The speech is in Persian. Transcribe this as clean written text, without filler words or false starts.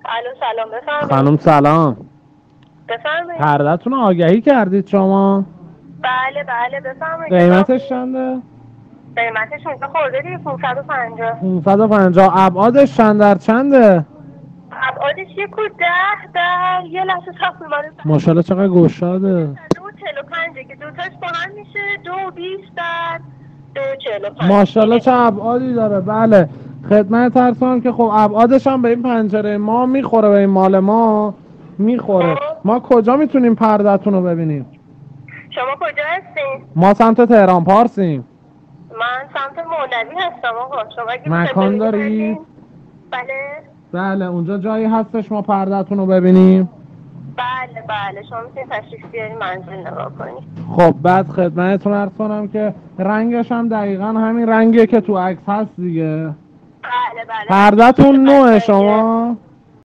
الو سلام بفرمایید. خانم سلام. بفرمایید. پرده‌تون رو آگهی کردید شما؟ بله بفرمایید. قیمتش چنده؟ قیمتش اینجا خورده دیگه 550. 550. ابعادش چند در چنده؟ ابعادش 1.10 یه لحظه صبر کنید. ماشاءالله چقدر گشاده. 2.45 که دوتاش با هم میشه 2.20 در 2.45. ماشاءالله چه ابعادی داره. بله خدمت عرض که خب ابعادش هم به این پنجره ما میخوره، به این مال ما میخوره. ما کجا میتونیم پرده‌تون رو ببینیم؟ شما کجا هستین؟ ما سمت تهران پارسیم. من سمت مولوی هستم آقا. شما اگه مکان دارید؟ بله اونجا جایی هستش ما پرده‌تون رو ببینیم؟ بله شما میتونید تشریف بیارید منزل نگاه کنید. خب بعد خدمتتون عرض کنم که رنگش هم دقیقا همین رنگیه که تو عکس هست دیگه. بله پرده‌تون نوعه شما؟